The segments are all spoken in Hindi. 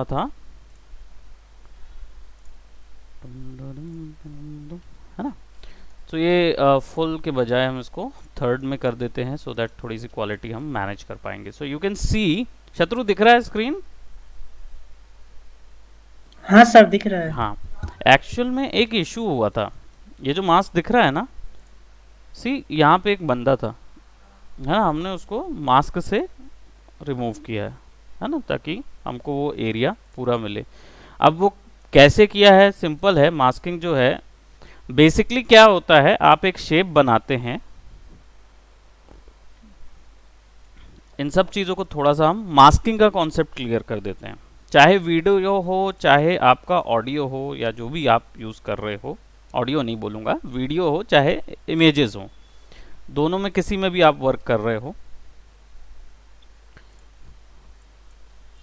था, है ना। तो ये फुल के बजाय हम इसको थर्ड में कर देते हैं सो दैट थोड़ी सी क्वालिटी हम मैनेज कर पाएंगे। सो यू कैन सी, शत्रु दिख रहा है स्क्रीन? हाँ सर, दिख रहा है। हाँ, एक्चुअल में एक इशू हुआ था। ये जो मास्क दिख रहा है ना, सी यहाँ पे एक बंदा था, है ना, हमने उसको मास्क से रिमूव किया है ना, ताकि हमको वो एरिया पूरा मिले। अब वो कैसे किया है? सिंपल है। मास्किंग जो है बेसिकली क्या होता है, आप एक शेप बनाते हैं, इन सब चीज़ों को थोड़ा सा हम मास्किंग का कॉन्सेप्ट क्लियर कर देते हैं। चाहे वीडियो हो, चाहे आपका ऑडियो हो, या जो भी आप यूज़ कर रहे हो, ऑडियो नहीं बोलूँगा, वीडियो हो चाहे इमेजेस हो, दोनों में किसी में भी आप वर्क कर रहे हो,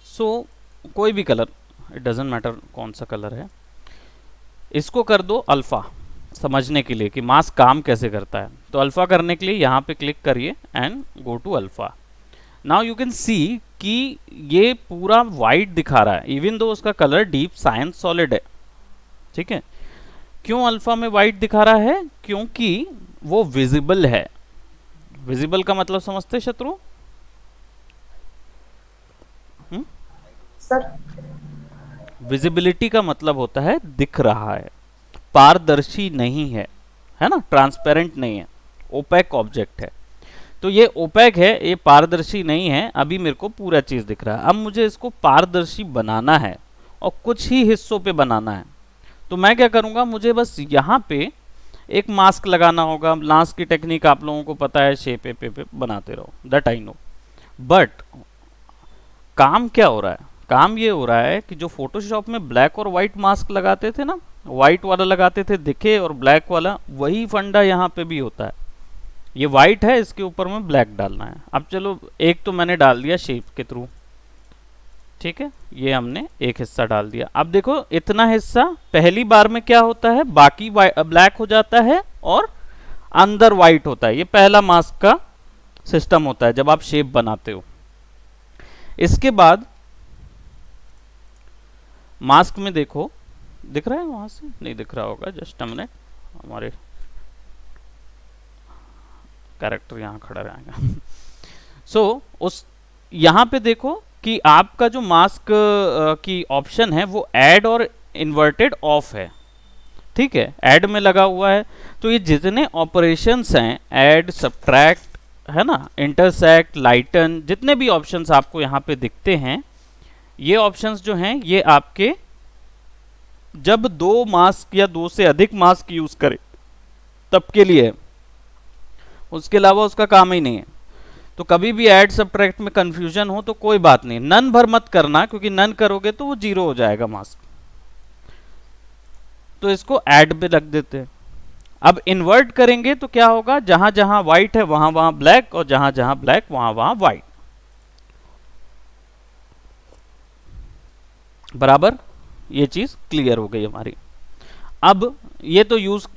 सो कोई भी कलर, इट डजेंट मैटर कौन सा कलर है, इसको कर दो अल्फ़ा, समझने के लिए कि मास्क काम कैसे करता है। तो अल्फ़ा करने के लिए यहाँ पे क्लिक करिए and go to alpha. Now you can see कि ये पूरा वाइट दिखा रहा है, इवन दो उसका कलर डीप साइंस सॉलिड है। ठीक है, क्यों अल्फा में वाइट दिखा रहा है? क्योंकि वो विजिबल है। विजिबल का मतलब समझते शत्रु? सर विजिबिलिटी का मतलब होता है दिख रहा है, पारदर्शी नहीं है ना, ट्रांसपेरेंट नहीं है, ओपेक ऑब्जेक्ट है। तो ये ओपेक है, ये पारदर्शी नहीं है। अभी मेरे को पूरा चीज दिख रहा है, अब मुझे इसको पारदर्शी बनाना है और कुछ ही हिस्सों पे बनाना है। तो मैं क्या करूंगा, मुझे बस यहाँ पे एक मास्क लगाना होगा। मास्क की टेक्निक आप लोगों को पता है, शेप पे बनाते रहो, दैट आई नो। बट काम क्या हो रहा है? काम ये हो रहा है कि जो फोटोशॉप में ब्लैक और वाइट मास्क लगाते थे ना, वाइट वाला लगाते थे दिखे और ब्लैक वाला, वही फंडा यहाँ पे भी होता है। ये वाइट है, इसके ऊपर में ब्लैक डालना है। अब चलो, एक तो मैंने डाल दिया शेप के थ्रू, ठीक है, ये हमने एक हिस्सा डाल दिया। अब देखो, इतना हिस्सा पहली बार में क्या होता है, बाकी ब्लैक हो जाता है और अंदर वाइट होता है। ये पहला मास्क का सिस्टम होता है जब आप शेप बनाते हो। इसके बाद मास्क में देखो, दिख रहा है वहां से? नहीं दिख रहा होगा, जस्ट अ मिनट, हमारे कैरेक्टर यहाँ खड़ा रहेगा। सो उस यहाँ पे देखो कि आपका जो मास्क की ऑप्शन है वो ऐड और इन्वर्टेड ऑफ है। ठीक है, ऐड में लगा हुआ है। तो ये जितने ऑपरेशंस हैं, ऐड, सब्ट्रैक्ट, है ना, इंटरसेक्ट, लाइटन, जितने भी ऑप्शंस आपको यहाँ पे दिखते हैं, ये ऑप्शंस जो हैं ये आपके जब दो मास्क या दो से अधिक मास्क यूज करें तब के लिए है, उसके अलावा उसका काम ही नहीं है। तो कभी भी ऐड सब्ट्रैक्ट में कंफ्यूजन हो तो कोई बात नहीं, नन भर मत करना, क्योंकि नन करोगे तो वो जीरो हो जाएगा मास्क। तो इसको ऐड पे रख देते हैं। अब इन्वर्ट करेंगे तो क्या होगा, जहां जहां व्हाइट है वहां वहां ब्लैक, और जहां जहां ब्लैक वहां वहां व्हाइट। बराबर, ये चीज क्लियर हो गई हमारी। अब ये तो यूज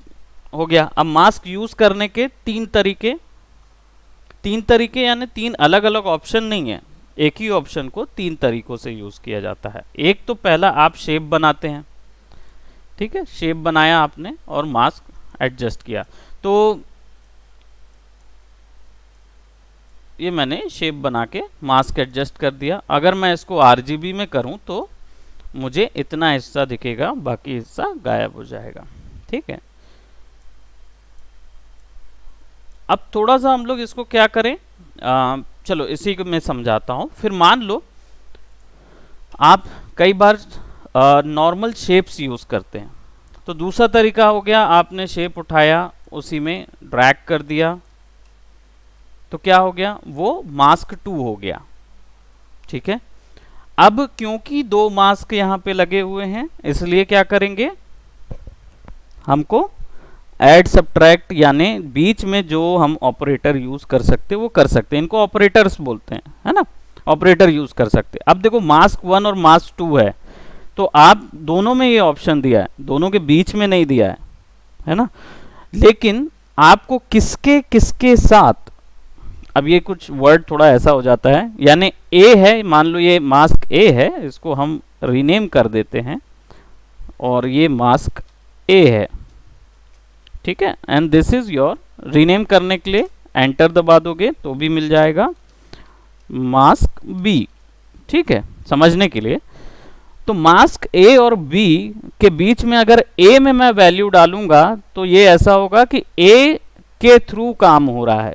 हो गया। अब मास्क यूज करने के तीन तरीके, यानी तीन अलग अलग ऑप्शन नहीं है, एक ही ऑप्शन को तीन तरीकों से यूज किया जाता है। एक तो पहला, आप शेप बनाते हैं, ठीक है, शेप बनाया आपने और मास्क एडजस्ट किया। तो ये मैंने शेप बना के मास्क एडजस्ट कर दिया। अगर मैं इसको आरजीबी में करूं तो मुझे इतना हिस्सा दिखेगा, बाकी हिस्सा गायब हो जाएगा। ठीक है, अब थोड़ा सा हम लोग इसको क्या करें, चलो इसी को मैं समझाता हूं। फिर मान लो आप कई बार नॉर्मल शेप्स यूज करते हैं, तो दूसरा तरीका हो गया, आपने शेप उठाया, उसी में ड्रैग कर दिया, तो क्या हो गया, वो मास्क 2 हो गया। ठीक है, अब क्योंकि दो मास्क यहां पे लगे हुए हैं, इसलिए क्या करेंगे, हमको ऐड सब्ट्रैक्ट, यानी बीच में जो हम ऑपरेटर यूज कर सकते वो कर सकते हैं, इनको ऑपरेटर्स बोलते हैं, है ना, ऑपरेटर यूज कर सकते। अब देखो, मास्क 1 और मास्क 2 है, तो आप दोनों में ये ऑप्शन दिया है, दोनों के बीच में नहीं दिया है ना। लेकिन आपको किसके किसके साथ, अब ये कुछ वर्ड थोड़ा ऐसा हो जाता है, यानी ए है, मान लो ये मास्क ए है, इसको हम रीनेम कर देते हैं और ये मास्क ए है, ठीक है। And this is your, rename करने के लिए एंटर दबा दोगे तो भी मिल जाएगा मास्क बी, ठीक है, समझने के लिए। तो मास्क ए और बी के बीच में अगर ए में मैं वैल्यू डालूंगा तो ये ऐसा होगा कि ए के थ्रू काम हो रहा है,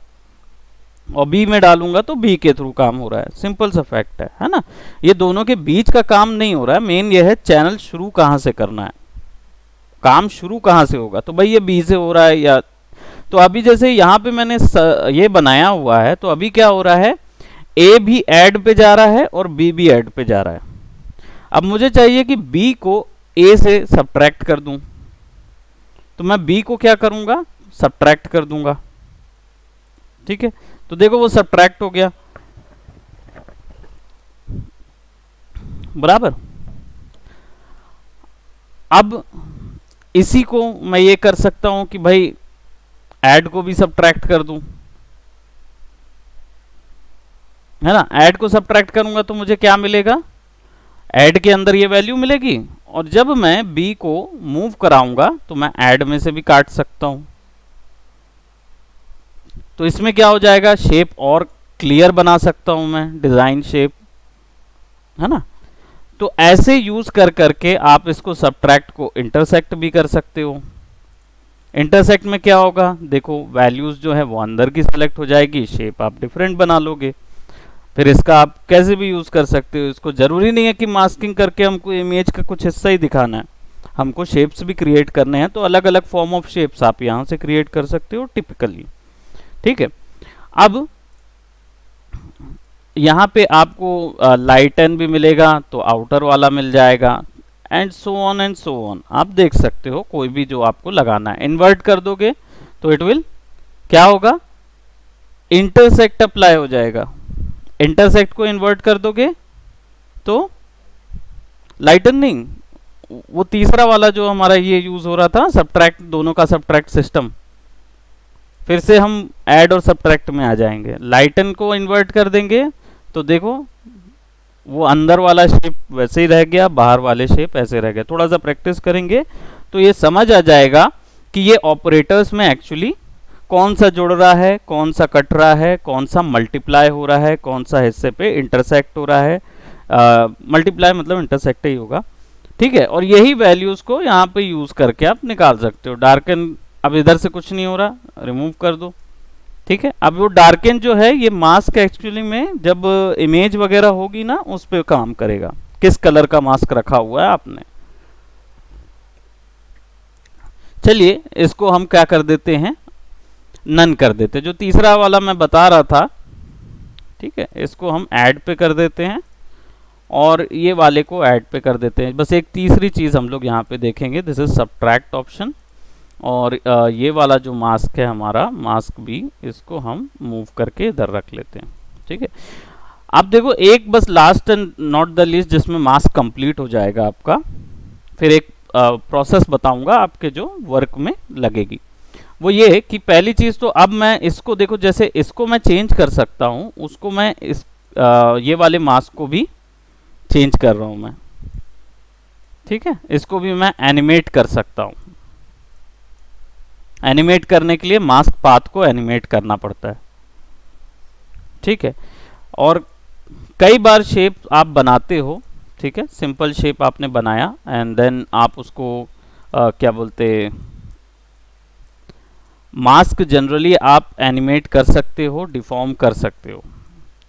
और बी में डालूंगा तो बी के थ्रू काम हो रहा है। सिंपल सा फैक्ट है ना। ये दोनों के बीच का काम नहीं हो रहा है, मेन ये है चैनल शुरू कहां से करना है, काम शुरू कहां से होगा। तो भाई ये बी से हो रहा है या, तो अभी जैसे यहाँ पे मैंने ये बनाया हुआ है, तो अभी क्या हो रहा है, ए भी ऐड पे जा रहा है और बी भी ऐड पे जा रहा है। अब मुझे चाहिए कि बी को ए से सब्ट्रैक्ट कर दूं, तो मैं बी को क्या करूंगा, सब्ट्रैक्ट कर दूंगा, ठीक है। तो देखो वो सब्ट्रैक्ट हो गया, बराबर। अब इसी को मैं ये कर सकता हूं कि भाई ऐड को भी सब्ट्रैक्ट कर दूं, है ना। ऐड को सब्ट्रैक्ट करूंगा तो मुझे क्या मिलेगा, ऐड के अंदर ये वैल्यू मिलेगी, और जब मैं बी को मूव कराऊंगा तो मैं ऐड में से भी काट सकता हूं। तो इसमें क्या हो जाएगा, शेप और क्लियर बना सकता हूं मैं, डिजाइन शेप, है ना। तो ऐसे यूज कर करके आप इसको सब्ट्रैक्ट को इंटरसेक्ट भी कर सकते हो। इंटरसेक्ट में क्या होगा, देखो वैल्यूज जो है वो अंदर की सिलेक्ट हो जाएगी, शेप आप डिफरेंट बना लोगे। फिर इसका आप कैसे भी यूज कर सकते हो, इसको जरूरी नहीं है कि मास्किंग करके हमको इमेज का कुछ हिस्सा ही दिखाना है, हमको शेप्स भी क्रिएट करने हैं, तो अलग अलग फॉर्म ऑफ शेप्स आप यहां से क्रिएट कर सकते हो टिपिकली, ठीक है। अब यहाँ पे आपको लाइटन भी मिलेगा तो आउटर वाला मिल जाएगा, एंड सो ऑन आप देख सकते हो कोई भी जो आपको लगाना है। इन्वर्ट कर दोगे तो इट विल क्या होगा, इंटरसेक्ट अप्लाई हो जाएगा। इंटरसेक्ट को इन्वर्ट कर दोगे तो लाइटन नहीं, वो तीसरा वाला जो हमारा ये यूज हो रहा था सब्ट्रैक्ट, दोनों का सब्ट्रैक्ट सिस्टम, फिर से हम ऐड और सब्ट्रैक्ट में आ जाएंगे। लाइटन को इन्वर्ट कर देंगे तो देखो वो अंदर वाला शेप वैसे ही रह गया, बाहर वाले शेप ऐसे रह गए। थोड़ा सा प्रैक्टिस करेंगे तो ये समझ आ जाएगा कि ये ऑपरेटर्स में एक्चुअली कौन सा जुड़ रहा है, कौन सा कट रहा है, कौन सा मल्टीप्लाई हो रहा है, कौन सा हिस्से पे इंटरसेक्ट हो रहा है। मल्टीप्लाई मतलब इंटरसेक्ट ही होगा, ठीक है। और यही वैल्यूज को यहाँ पे यूज करके आप निकाल सकते हो। डार्कन, अब इधर से कुछ नहीं हो रहा, रिमूव कर दो, ठीक है। अब वो डार्कन जो है ये मास्क एक्चुअली में जब इमेज वगैरह होगी ना उस पे काम करेगा, किस कलर का मास्क रखा हुआ है आपने। चलिए इसको हम क्या कर देते हैं, नन कर देते। जो तीसरा वाला मैं बता रहा था, ठीक है, इसको हम ऐड पे कर देते हैं और ये वाले को ऐड पे कर देते हैं। बस एक तीसरी चीज हम लोग यहाँ पे देखेंगे, दिस इज सब्ट्रैक्ट ऑप्शन, और ये वाला जो मास्क है हमारा मास्क बी, इसको हम मूव करके इधर रख लेते हैं, ठीक है। आप देखो एक बस last and not the least जिसमें मास्क कंप्लीट हो जाएगा आपका, फिर एक प्रोसेस बताऊंगा आपके जो वर्क में लगेगी। वो ये कि पहली चीज तो अब मैं इसको देखो, जैसे इसको मैं चेंज कर सकता हूं, उसको मैं इस ये वाले मास्क को भी चेंज कर रहा हूं मैं, ठीक है। इसको भी मैं एनिमेट कर सकता हूं। एनिमेट करने के लिए मास्क पाथ को एनिमेट करना पड़ता है, ठीक है। और कई बार शेप आप बनाते हो, ठीक है, सिंपल शेप आपने बनाया एंड देन आप उसको क्या बोलते, मास्क जनरली आप एनिमेट कर सकते हो, डिफॉर्म कर सकते हो,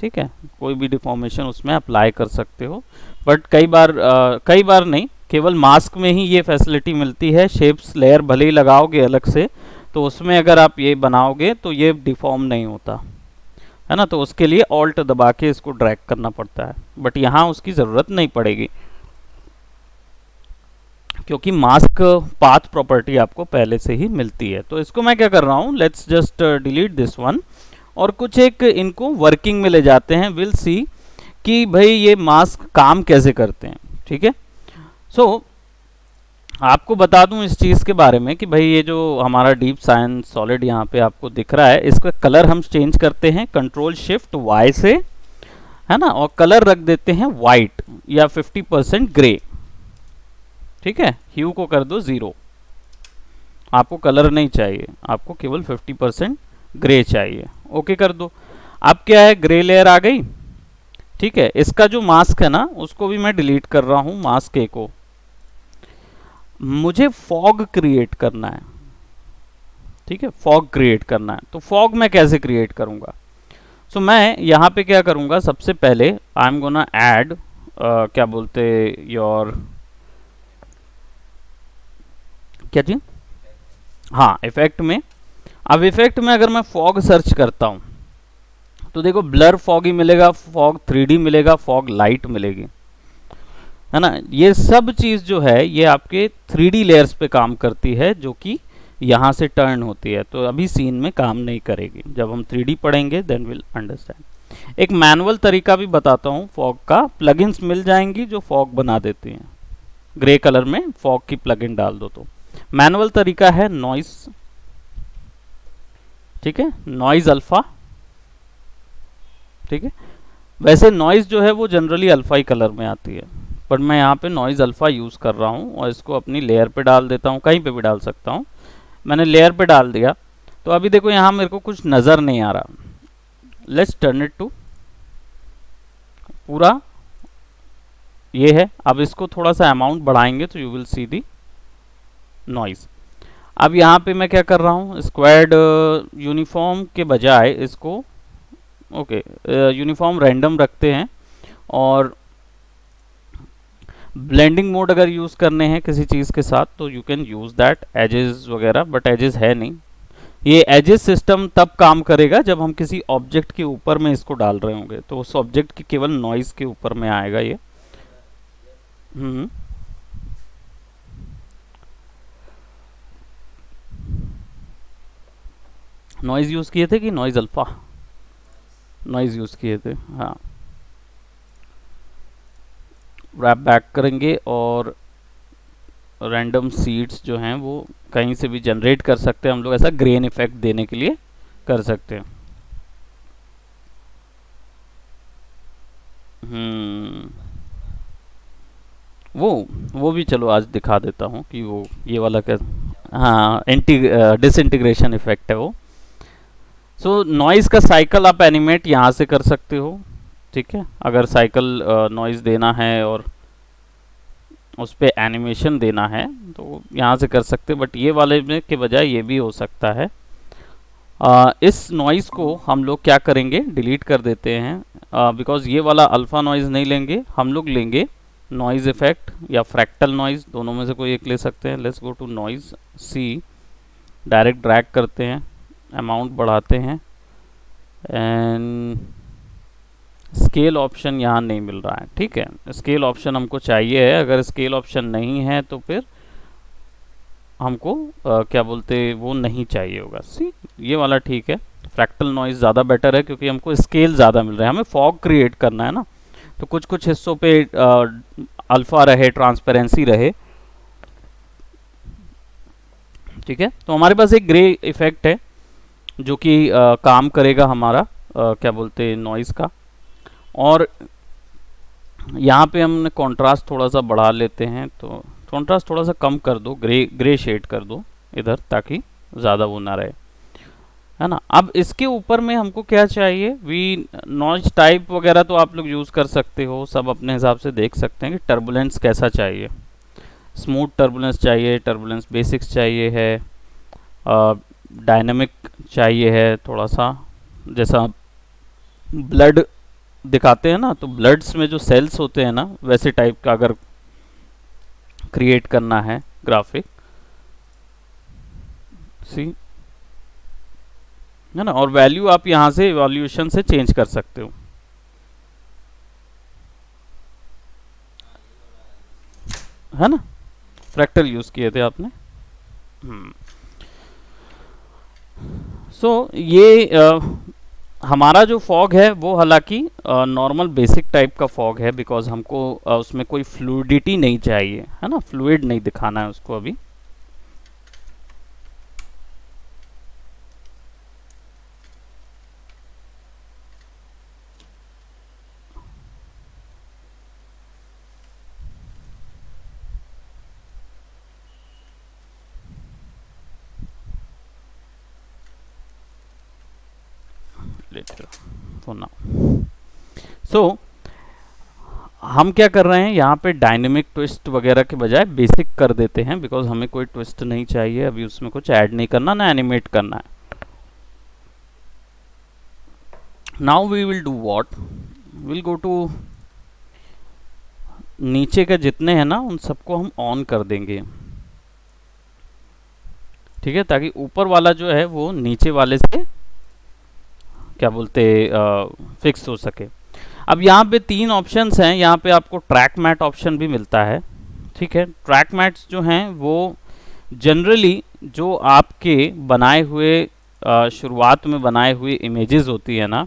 ठीक है, कोई भी डिफॉर्मेशन उसमें अप्लाई कर सकते हो। बट कई बार नहीं, केवल मास्क में ही ये फैसिलिटी मिलती है। शेप्स लेयर भले ही लगाओगे अलग से, तो उसमें अगर आप ये बनाओगे तो ये डिफॉर्म नहीं होता है ना, तो उसके लिए ऑल्ट दबा के इसको ड्रैग करना पड़ता है। बट यहाँ उसकी ज़रूरत नहीं पड़ेगी क्योंकि मास्क पाथ प्रॉपर्टी आपको पहले से ही मिलती है। तो इसको मैं क्या कर रहा हूँ, let's just delete this one और कुछ एक इनको वर्किंग में ले जाते हैं। विल सी कि भाई ये मास्क काम कैसे करते हैं, ठीक है। सो आपको बता दूं इस चीज़ के बारे में कि भाई ये जो हमारा डीप साइन सॉलिड यहाँ पे आपको दिख रहा है, इसका कलर हम चेंज करते हैं कंट्रोल शिफ्ट वाई से, है ना, और कलर रख देते हैं वाइट या 50% ग्रे। ठीक है, ह्यू को कर दो 0, आपको कलर नहीं चाहिए, आपको केवल 50% ग्रे चाहिए। ओके कर दो। अब क्या है, ग्रे लेयर आ गई। ठीक है, इसका जो मास्क है ना उसको भी मैं डिलीट कर रहा हूं, मास्क ए को। मुझे फॉग क्रिएट करना है। ठीक है, फॉग क्रिएट करना है, तो फॉग मैं कैसे क्रिएट करूंगा? सो मैं यहां पे क्या करूंगा, सबसे पहले आई एम गोना ऐड क्या बोलते योर, क्या जी, हाँ इफेक्ट में। अब इफेक्ट में अगर मैं फॉग सर्च करता हूं तो देखो ब्लर फॉग ही मिलेगा, फॉग 3D मिलेगा, फॉग लाइट मिलेगी, है ना। ये सब चीज जो है ये आपके 3D लेयर्स पे काम करती है, जो कि यहाँ से टर्न होती है, तो अभी सीन में काम नहीं करेगी। जब हम 3D पढ़ेंगे देन विल अंडरस्टैंड। एक मैनुअल तरीका भी बताता हूँ फॉग का। प्लगइन्स मिल जाएंगी जो फॉग बना देती हैं, ग्रे कलर में फॉग की प्लगइन डाल दो। तो मैनुअल तरीका है नॉइस। ठीक है, नॉइज अल्फा। ठीक है, वैसे नॉइज जो है वो जनरली अल्फा ही कलर में आती है, पर मैं यहाँ पे नॉइज अल्फा यूज कर रहा हूँ और इसको अपनी लेयर पे डाल देता हूँ, कहीं पे भी डाल सकता हूँ। मैंने लेयर पे डाल दिया, तो अभी देखो यहाँ मेरे को कुछ नजर नहीं आ रहा। लेट्स टर्न इट टू पूरा, ये है। अब इसको थोड़ा सा अमाउंट बढ़ाएंगे तो you will see the noise. अब यहाँ पे मैं क्या कर रहा हूँ, स्क्वायर्ड यूनिफॉर्म के बजाय इसको ओके यूनिफॉर्म रैंडम रखते हैं। और ब्लेंडिंग मोड अगर यूज करने हैं किसी चीज के साथ तो you can use that, edges वगैरह, बट एजेस है नहीं। ये एजेस सिस्टम तब काम करेगा जब हम किसी ऑब्जेक्ट के ऊपर में इसको डाल रहे होंगे, तो उस ऑब्जेक्ट की केवल नॉइज के ऊपर में आएगा ये। हम्म नॉइज यूज किए थे कि नॉइज अल्फा? नॉइज यूज किए थे, हाँ। रैप बैक करेंगे और रैंडम सीड्स जो हैं वो कहीं से भी जनरेट कर सकते हैं हम लोग, ऐसा ग्रेन इफेक्ट देने के लिए कर सकते हैं। हम्म वो भी चलो आज दिखा देता हूँ कि वो ये वाला क्या। हाँ, डिसइंटीग्रेशन इफेक्ट है वो। सो नॉइज का साइकिल आप एनिमेट यहाँ से कर सकते हो। ठीक है, अगर साइकिल नॉइज देना है और उस पर एनिमेशन देना है तो यहाँ से कर सकते हैं, बट ये वाले में के बजाय ये भी हो सकता है। इस नॉइज़ को हम लोग क्या करेंगे, डिलीट कर देते हैं, बिकॉज ये वाला अल्फ़ा नॉइज़ नहीं लेंगे, हम लोग लेंगे नॉइज़ इफेक्ट या फ्रैक्टल नॉइज़, दोनों में से कोई एक ले सकते हैं। Let's go to noise see, direct drag करते हैं, अमाउंट बढ़ाते हैं, एंड स्केल ऑप्शन यहाँ नहीं मिल रहा है। ठीक है, स्केल ऑप्शन हमको चाहिए है, अगर स्केल ऑप्शन नहीं है तो फिर हमको क्या बोलते वो नहीं चाहिए होगा। सी, ये वाला ठीक है, फ्रैक्टल नॉइज ज़्यादा बेटर है क्योंकि हमको स्केल ज़्यादा मिल रहा है। हमें फॉग क्रिएट करना है ना, तो कुछ कुछ हिस्सों पे अल्फा रहे, ट्रांसपेरेंसी रहे। ठीक है, तो हमारे पास एक ग्रे इफेक्ट है जो कि काम करेगा हमारा क्या बोलते नॉइज़ का। और यहाँ पे हमने कॉन्ट्रास्ट थोड़ा सा बढ़ा लेते हैं, तो कॉन्ट्रास्ट थोड़ा सा कम कर दो, ग्रे शेड कर दो इधर, ताकि ज़्यादा वो ना रहे, है ना। अब इसके ऊपर में हमको क्या चाहिए, वी नॉइज टाइप वगैरह तो आप लोग यूज़ कर सकते हो, सब अपने हिसाब से देख सकते हैं कि टर्बुलेंस कैसा चाहिए। स्मूथ टर्बुलेंस चाहिए, टर्बुलेंस बेसिक्स चाहिए है, डायनेमिक चाहिए है, थोड़ा सा जैसा ब्लड दिखाते हैं ना, तो ब्लड्स में जो सेल्स होते हैं ना वैसे टाइप का अगर क्रिएट करना है ग्राफिक, सी, है ना। और वैल्यू आप यहां से इवैल्यूएशन से चेंज कर सकते हो, है ना। फ्रैक्टल यूज किए थे आपने। सो ये हमारा जो फॉग है वो हालांकि नॉर्मल बेसिक टाइप का फॉग है, बिकॉज हमको उसमें कोई फ्लूइडिटी नहीं चाहिए, है ना, फ्लूइड नहीं दिखाना है उसको अभी। it here for now. So हम क्या कर रहे हैं यहाँ पे डायनेमिक ट्विस्ट वगैरह के बजाय बेसिक कर देते हैं, बिकॉज हमें कोई ट्विस्ट नहीं चाहिए अभी, उसमें कुछ ऐड नहीं करना ना एनिमेट करना है. Now we will do what, will go to नीचे के जितने हैं ना उन सबको हम ऑन कर देंगे. ठीक है, ताकि ऊपर वाला जो है वो नीचे वाले से क्या बोलते फिक्स हो सके. अब यहाँ पे 3 ऑप्शंस हैं. यहाँ पे आपको ट्रैक मैट ऑप्शन भी मिलता है. ठीक है, ट्रैक मैट्स जो हैं वो जनरली जो आपके बनाए हुए शुरुआत में बनाए हुए इमेजेस होती है ना,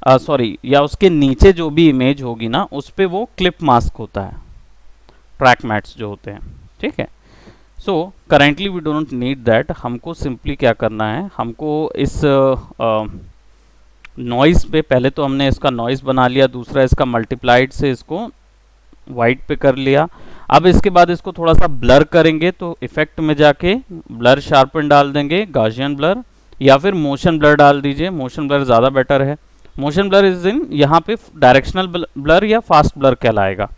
सॉरी, या उसके नीचे जो भी इमेज होगी ना उस पे वो क्लिप मास्क होता है, ट्रैक मैट्स जो होते हैं. ठीक है, so currently we don't need that. हमको सिंपली क्या करना है, हमको इस नॉइज़ पे, पहले तो हमने इसका नॉइज़ बना लिया, दूसरा इसका मल्टीप्लाइड से इसको वाइट पे कर लिया. अब इसके बाद इसको थोड़ा सा ब्लर करेंगे, तो इफेक्ट में जाके ब्लर शार्पन डाल देंगे, गॉसियन ब्लर, या फिर मोशन ब्लर डाल दीजिए. मोशन ब्लर ज़्यादा बेटर है. मोशन ब्लर इज इन यहाँ पे डायरेक्शनल ब्लर या फास्ट ब्लर कहलाएगा.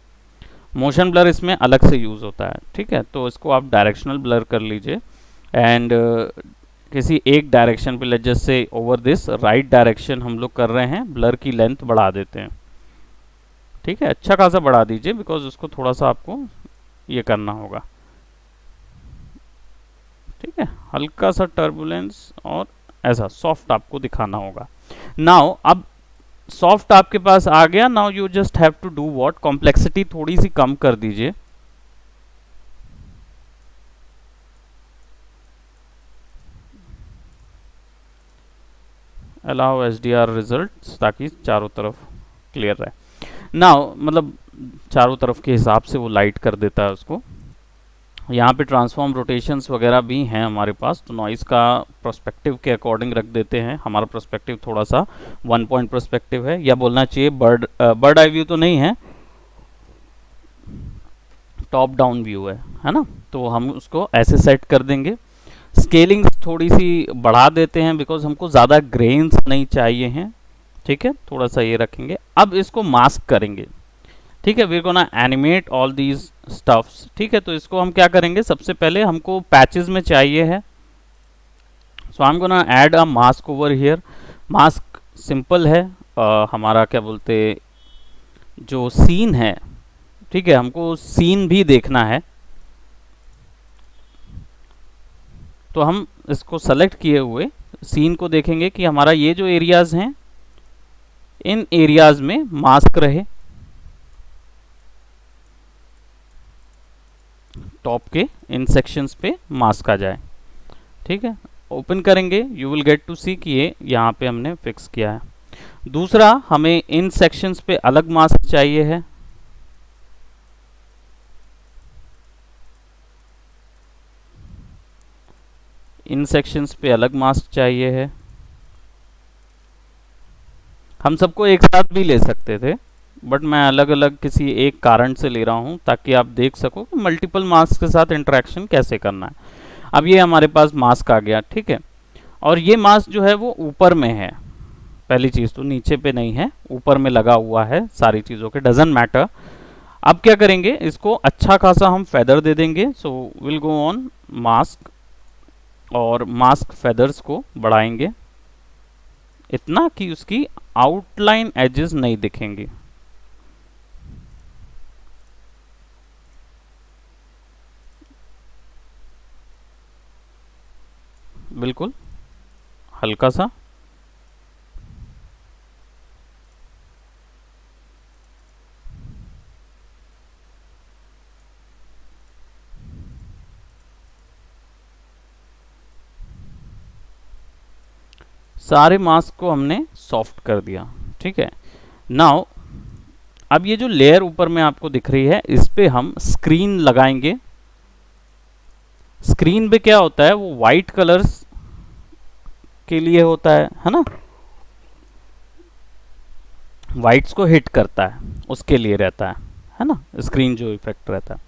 मोशन ब्लर इसमें अलग से यूज़ होता है. ठीक है, तो इसको आप डायरेक्शनल ब्लर कर लीजिए एंड किसी एक डायरेक्शन पे, जैसे ओवर दिस राइट डायरेक्शन हम लोग कर रहे हैं, ब्लर की लेंथ बढ़ा देते हैं. ठीक है, अच्छा खासा बढ़ा दीजिए, बिकॉज उसको थोड़ा सा आपको ये करना होगा. ठीक है, हल्का सा टर्बुलेंस और ऐसा सॉफ्ट आपको दिखाना होगा. नाउ अब सॉफ्ट आपके पास आ गया. Now you just have to do what, complexity थोड़ी सी कम कर दीजिए. अलाउ HDR रिजल्ट्स, ताकि चारों तरफ क्लियर रहे. नाउ मतलब चारों तरफ के हिसाब से वो लाइट कर देता है उसको. यहाँ पे ट्रांसफॉर्म रोटेशंस वगैरह भी हैं हमारे पास, तो नॉइज़ का पर्सपेक्टिव के अकॉर्डिंग रख देते हैं. हमारा पर्सपेक्टिव थोड़ा सा 1 पॉइंट पर्सपेक्टिव है, या बोलना चाहिए बर्ड आई व्यू तो नहीं है, टॉप डाउन व्यू है ना. तो हम उसको ऐसे सेट कर देंगे. स्केलिंग थोड़ी सी बढ़ा देते हैं, बिकॉज हमको ज़्यादा ग्रेन्स नहीं चाहिए हैं. ठीक है, थोड़ा सा ये रखेंगे. अब इसको मास्क करेंगे. ठीक है, we are gonna animate all these stuffs. ठीक है, तो इसको हम क्या करेंगे, सबसे पहले हमको पैचेस में चाहिए है. So I am gonna add a mask over here. Mask simple है, हमारा क्या बोलते जो सीन है. ठीक है, हमको सीन भी देखना है, तो हम इसको सेलेक्ट किए हुए सीन को देखेंगे कि हमारा ये जो एरियाज हैं, इन एरियाज में मास्क रहे, टॉप के इन सेक्शंस पे मास्क आ जाए. ठीक है, ओपन करेंगे, यू विल गेट टू सी कि ये यहाँ पे हमने फिक्स किया है. दूसरा, हमें इन सेक्शंस पे अलग मास्क चाहिए है. इन सेक्शंस पे अलग मास्क चाहिए है. हम सबको एक साथ भी ले सकते थे, बट मैं अलग अलग किसी एक कारण से ले रहा हूँ, ताकि आप देख सको कि मल्टीपल मास्क के साथ इंटरेक्शन कैसे करना है. अब ये हमारे पास मास्क आ गया. ठीक है, और ये मास्क जो है वो ऊपर में है. पहली चीज़ तो नीचे पे नहीं है, ऊपर में लगा हुआ है सारी चीज़ों के, डजंट मैटर. अब क्या करेंगे, इसको अच्छा खासा हम फेदर दे देंगे. So will go on mask और मास्क फेदर्स को बढ़ाएंगे इतना कि उसकी आउटलाइन एजेस नहीं दिखेंगी. बिल्कुल हल्का सा. सारे मास्क को हमने सॉफ्ट कर दिया. ठीक है, नाउ अब ये जो लेयर ऊपर में आपको दिख रही है, इस पे हम स्क्रीन लगाएंगे. स्क्रीन पे क्या होता है, वो वाइट कलर्स के लिए होता है ना, वाइट्स को हिट करता है, उसके लिए रहता है ना, स्क्रीन जो इफेक्ट रहता है.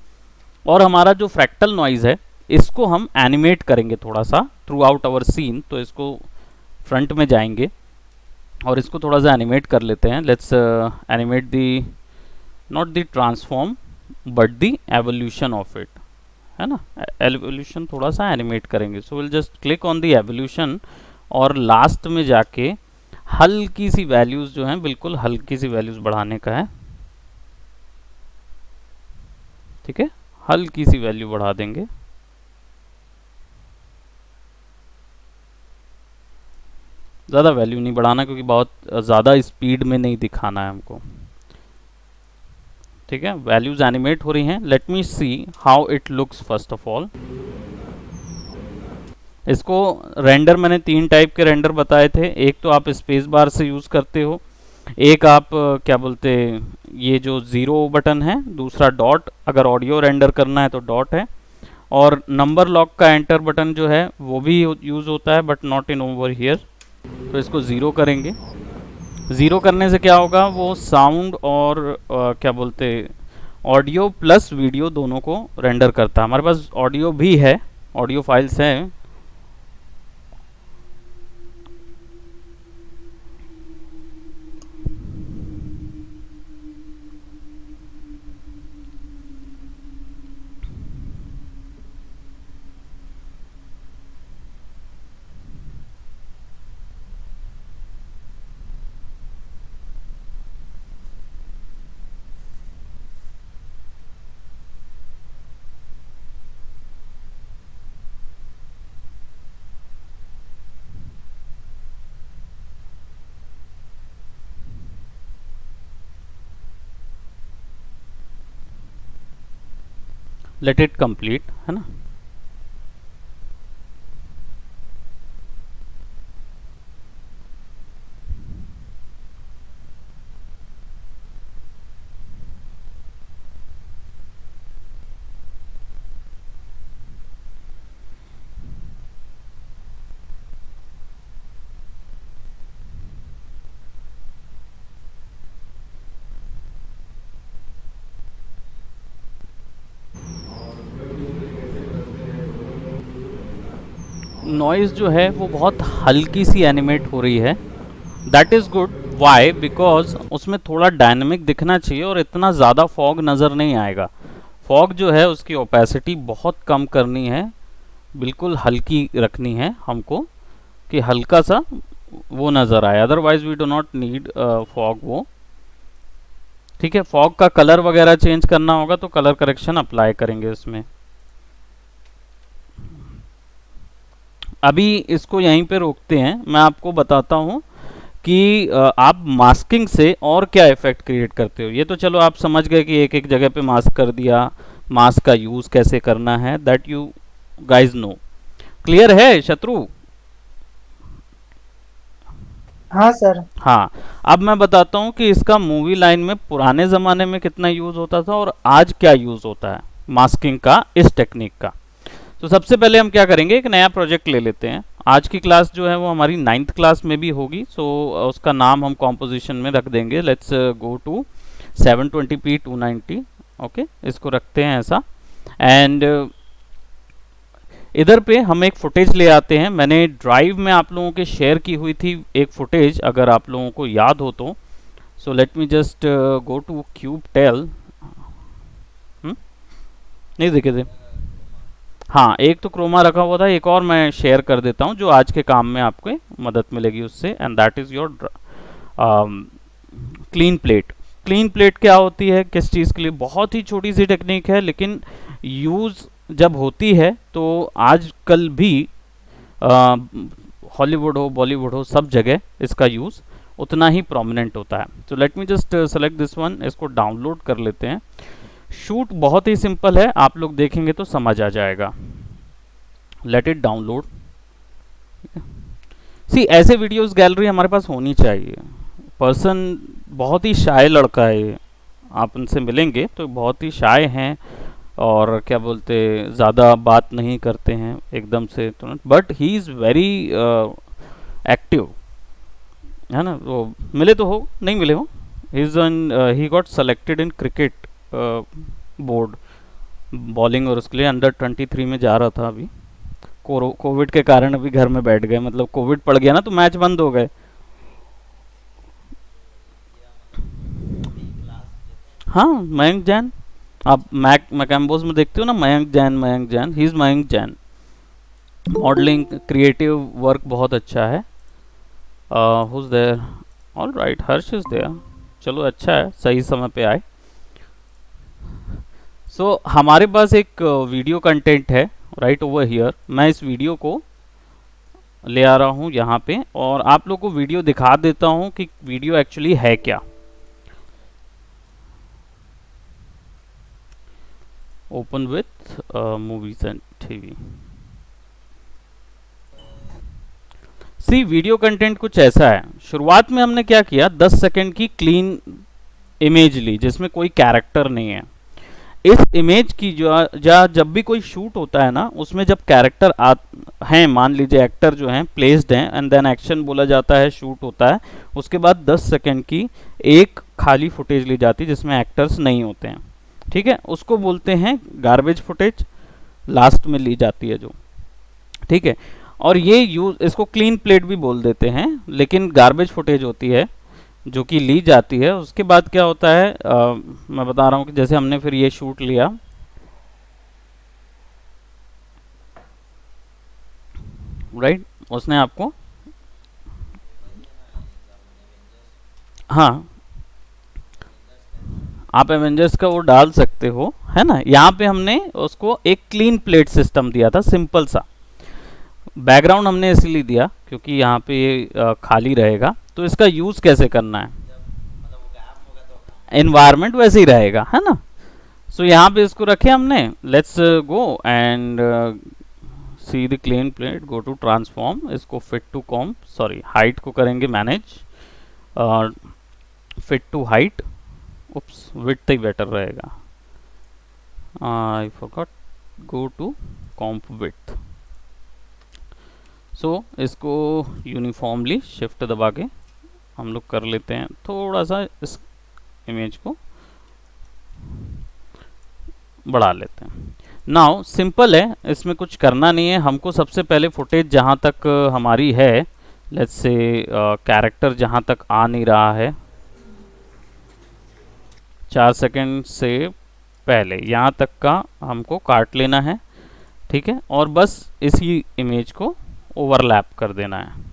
और हमारा जो फ्रैक्टल नॉइज है, इसको हम एनिमेट करेंगे थोड़ा सा थ्रू आउट आवर सीन. तो इसको फ्रंट में जाएंगे और इसको थोड़ा सा एनिमेट कर लेते हैं. Let's animate the, not the transform but the evolution of it, है ना. एवोल्यूशन थोड़ा सा एनिमेट करेंगे. So will just click on the evolution और लास्ट में जाके हल्की सी वैल्यूज जो हैं, बिल्कुल हल्की सी वैल्यूज बढ़ाने का है. ठीक है, हल्की सी वैल्यू बढ़ा देंगे. ज़्यादा वैल्यू नहीं बढ़ाना क्योंकि बहुत ज़्यादा स्पीड में नहीं दिखाना है हमको. ठीक है, वैल्यूज एनिमेट हो रही हैं. Let me see how it looks first of all. इसको रेंडर मैंने 3 टाइप के रेंडर बताए थे. एक तो आप स्पेस बार से यूज़ करते हो, एक आप क्या बोलते, ये जो 0 बटन है, दूसरा डॉट, अगर ऑडियो रेंडर करना है तो डॉट है, और नंबर लॉक का एंटर बटन जो है वो भी यूज़ होता है but not in over here. तो इसको 0 करेंगे. 0 करने से क्या होगा, वो साउंड और क्या बोलते, ऑडियो प्लस वीडियो दोनों को रेंडर करता है. हमारे पास ऑडियो भी है, ऑडियो फाइल्स हैं. लेट इट कंप्लीट, है ना. नॉइज़ जो है वो बहुत हल्की सी एनिमेट हो रही है. That is good. Why? Because उसमें थोड़ा डायनेमिक दिखना चाहिए और इतना ज़्यादा फॉग नज़र नहीं आएगा. फॉग जो है उसकी ओपेसिटी बहुत कम करनी है, बिल्कुल हल्की रखनी है हमको, कि हल्का सा वो नज़र आए. Otherwise we do not need fog वो. ठीक है, फॉग का कलर वगैरह चेंज करना होगा तो कलर करेक्शन अप्लाई करेंगे इसमें. अभी इसको यहीं पे रोकते हैं. मैं आपको बताता हूँ कि आप मास्किंग से और क्या इफेक्ट क्रिएट करते हो. ये तो चलो आप समझ गए कि एक एक जगह पे मास्क कर दिया. मास्क का यूज़ कैसे करना है, that you guys know. Clear है शत्रु? हाँ सर. हाँ, अब मैं बताता हूँ कि इसका मूवी लाइन में पुराने ज़माने में कितना यूज़ होता था और आज क्या यूज़ होता है मास्किंग का, इस टेक्निक का. तो सबसे पहले हम क्या करेंगे, एक नया प्रोजेक्ट ले लेते हैं. आज की क्लास जो है वो हमारी 9th क्लास में भी होगी. सो उसका नाम हम कॉम्पोजिशन में रख देंगे. Let's go to 720p 290. Okay, इसको रखते हैं ऐसा. एंड इधर पे हम एक फुटेज ले आते हैं. मैंने ड्राइव में आप लोगों के शेयर की हुई थी एक फुटेज, अगर आप लोगों को याद हो तो. So let me just go to cube tail. नहीं देखे थे? हाँ, एक तो क्रोमा रखा हुआ था, एक और मैं शेयर कर देता हूँ जो आज के काम में आपको मदद मिलेगी उससे. And that is your clean plate. Clean plate क्या होती है, किस चीज़ के लिए? बहुत ही छोटी सी टेक्निक है, लेकिन यूज़ जब होती है तो आजकल भी हॉलीवुड हो, बॉलीवुड हो, सब जगह इसका यूज़ उतना ही प्रोमिनेंट होता है. तो late me just select this one. इसको डाउनलोड कर लेते हैं. शूट बहुत ही सिंपल है, आप लोग देखेंगे तो समझ आ जाएगा. Let it download. सी, ऐसे वीडियोस गैलरी हमारे पास होनी चाहिए. पर्सन बहुत ही शाय लड़का है ये. आप उनसे मिलेंगे तो बहुत ही शाय हैं और क्या बोलते, ज़्यादा बात नहीं करते हैं एकदम से तो, but he is very active, है ना. वो मिले तो हो, नहीं मिले हो. He got selected in cricket board bowling, और उसके लिए अंडर 23 में जा रहा था. अभी कोविड के कारण अभी घर में बैठ गए, मतलब कोविड पड़ गया ना तो मैच बंद हो गए. हाँ, मयंक जैन। आप मैकम्बोज में देखते हो ना, Mayank Jain, he is Mayank Jain. Modelling creative work बहुत अच्छा है। Who's there? All right, Harsh is there. चलो अच्छा है, सही समय पे आए। सो हमारे पास एक वीडियो कंटेंट है राइट ओवर हियर। मैं इस वीडियो को ले आ रहा हूँ यहाँ पे, और आप लोग को वीडियो दिखा देता हूँ कि वीडियो एक्चुअली है क्या। Open with movies and TV. See, video content कुछ ऐसा है। शुरुआत में हमने क्या किया, 10 सेकंड की क्लीन इमेज ली जिसमें कोई कैरेक्टर नहीं है। इस इमेज की जब भी कोई शूट होता है ना, उसमें जब कैरेक्टर हैं, मान लीजिए एक्टर जो हैं प्लेस्ड हैं, एंड देन एक्शन बोला जाता है, शूट होता है, उसके बाद 10 सेकंड की एक खाली फुटेज ली जाती है जिसमें एक्टर्स नहीं होते हैं। ठीक है, उसको बोलते हैं गार्बेज फुटेज, लास्ट में ली जाती है जो। ठीक है, और ये इसको क्लीन प्लेट भी बोल देते हैं, लेकिन गार्बेज फुटेज होती है जो कि ली जाती है। उसके बाद क्या होता है, मैं बता रहा हूँ कि जैसे हमने फिर ये शूट लिया, राइट, उसने आपको, हाँ, आप एवेंजर्स का वो डाल सकते हो, है ना। यहाँ पे हमने उसको एक क्लीन प्लेट सिस्टम दिया था, सिंपल सा। बैकग्राउंड हमने इसलिए दिया क्योंकि यहाँ पे ये खाली रहेगा। तो इसका यूज कैसे करना है, एनवायरनमेंट वैसे ही रहेगा, है ना। सो यहाँ पे इसको रखे हमने। Let's go and see the clean plate, go to transform, इसको fit to comp, sorry height को करेंगे manage, fit to height, oops width ही बेटर रहेगा, I forgot, go to comp width. So इसको यूनिफॉर्मली शिफ्ट दबा के हम लोग कर लेते हैं, थोड़ा सा इस इमेज को बढ़ा लेते हैं। नाउ सिंपल है, इसमें कुछ करना नहीं है हमको। सबसे पहले फुटेज जहाँ तक हमारी है, लेट्स से कैरेक्टर जहाँ तक आ नहीं रहा है 4 सेकंड से पहले, यहाँ तक का हमको काट लेना है। ठीक है, और बस इसी इमेज को ओवरलैप कर देना है।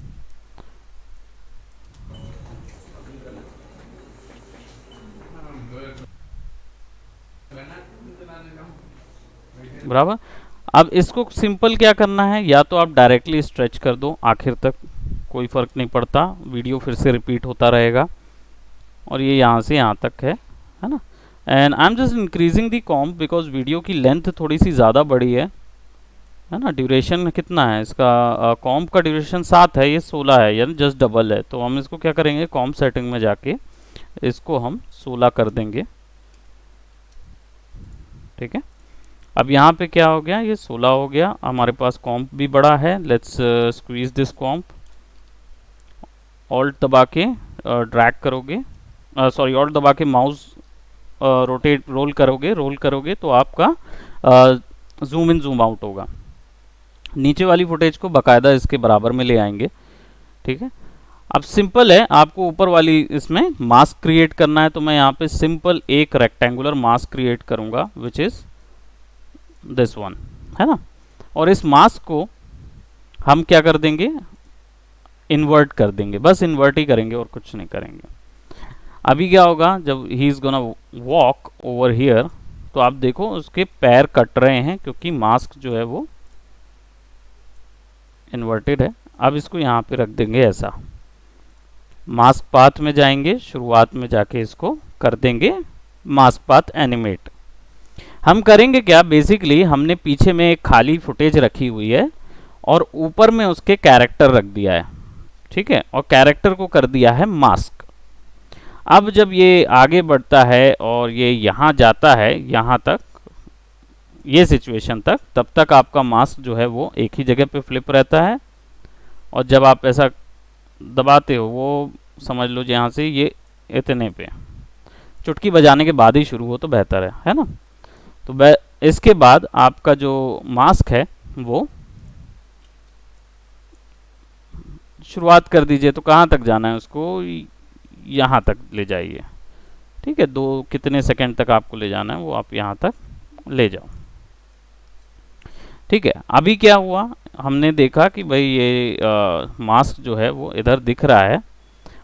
बराबर। अब इसको सिंपल क्या करना है, या तो आप डायरेक्टली स्ट्रेच कर दो आखिर तक, कोई फर्क नहीं पड़ता, वीडियो फिर से रिपीट होता रहेगा, और ये यहाँ से यहाँ तक है ना। And I am just increasing the comp because video की लेंथ थोड़ी सी ज़्यादा बड़ी है ना। ड्यूरेशन कितना है इसका, कॉम्प का ड्यूरेशन 7 है, ये 16 है, यानी जस्ट डबल है। तो हम इसको क्या करेंगे, कॉम्प सेटिंग में जाके इसको हम 16 कर देंगे। ठीक है, अब यहाँ पे क्या हो गया, ये 16 हो गया, हमारे पास कॉम्प भी बड़ा है। Let's squeeze this comp, alt दबा के ड्रैग करोगे, सॉरी ऑल्ट दबा के माउस रोटेट रोल करोगे तो आपका जूम इन जूम आउट होगा। नीचे वाली फुटेज को बकायदा इसके बराबर में ले आएंगे। ठीक है, अब सिंपल है, आपको ऊपर वाली इसमें मास्क क्रिएट करना है, तो मैं यहाँ पे सिंपल एक रेक्टेंगुलर मास्क क्रिएट करूँगा विच इज़ दिस वन, है ना। और इस मास्क को हम क्या कर देंगे, इन्वर्ट कर देंगे, बस इन्वर्ट ही करेंगे और कुछ नहीं करेंगे। अभी क्या होगा, जब he is gonna walk over here, तो आप देखो उसके पैर कट रहे हैं क्योंकि मास्क जो है वो इन्वर्टेड है। अब इसको यहाँ पे रख देंगे ऐसा, मास्क पाथ में जाएंगे, शुरुआत में जाके इसको कर देंगे मास्क पाथ एनिमेट। हम करेंगे क्या, बेसिकली हमने पीछे में एक खाली फुटेज रखी हुई है और ऊपर में उसके कैरेक्टर रख दिया है। ठीक है, और कैरेक्टर को कर दिया है मास्क। अब जब ये आगे बढ़ता है और ये यहाँ जाता है, यहाँ तक, ये सिचुएशन तक, तब तक आपका मास्क जो है वो एक ही जगह पे फ्लिप रहता है। और जब आप ऐसा दबाते हो, वो समझ लो यहाँ से ये इतने पे, चुटकी बजाने के बाद ही शुरू हो तो बेहतर है ना। तो इसके बाद आपका जो मास्क है वो शुरुआत कर दीजिए। तो कहाँ तक जाना है उसको, यहाँ तक ले जाइए। ठीक है, दो कितने सेकंड तक आपको ले जाना है वो आप यहाँ तक ले जाओ। ठीक है, अभी क्या हुआ, हमने देखा कि भाई ये मास्क जो है वो इधर दिख रहा है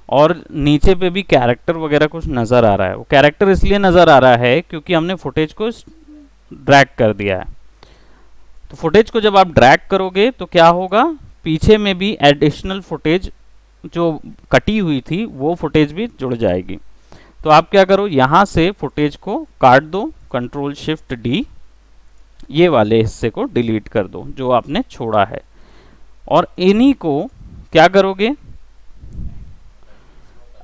और नीचे पे भी कैरेक्टर वगैरह कुछ नज़र आ रहा है। वो कैरेक्टर इसलिए नज़र आ रहा है क्योंकि हमने फुटेज को ड्रैग कर दिया है। तो फुटेज को जब आप ड्रैग करोगे तो क्या होगा, पीछे में भी एडिशनल फुटेज जो कटी हुई थी वो फुटेज भी जुड़ जाएगी। तो आप क्या करो, यहाँ से फुटेज को काट दो, कंट्रोल शिफ्ट डी, ये वाले हिस्से को डिलीट कर दो जो आपने छोड़ा है, और इन्हीं को क्या करोगे,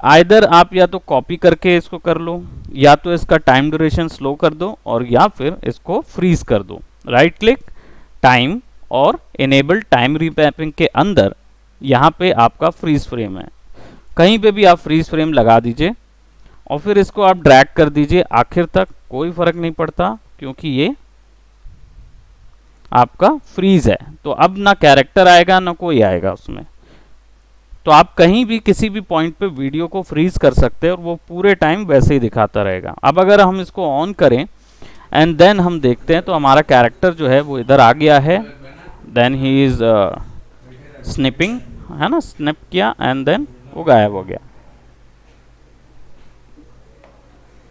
आइदर आप या तो कॉपी करके इसको कर लो, या तो इसका टाइम ड्यूरेशन स्लो कर दो, और या फिर इसको फ्रीज कर दो। राइट क्लिक, टाइम, और इनेबल टाइम रीमैपिंग के अंदर यहाँ पे आपका फ्रीज फ्रेम है, कहीं पे भी आप फ्रीज फ्रेम लगा दीजिए और फिर इसको आप ड्रैग कर दीजिए आखिर तक, कोई फर्क नहीं पड़ता क्योंकि ये आपका फ्रीज है। तो अब ना कैरेक्टर आएगा ना कोई आएगा उसमें। तो आप कहीं भी किसी भी पॉइंट पे वीडियो को फ्रीज कर सकते हैं और वो पूरे टाइम वैसे ही दिखाता रहेगा। अब अगर हम इसको ऑन करें एंड देन हम देखते हैं तो हमारा कैरेक्टर जो है वो इधर आ गया है, देन ही इज स्निपिंग, है ना, स्निप किया एंड देन वो गायब हो गया।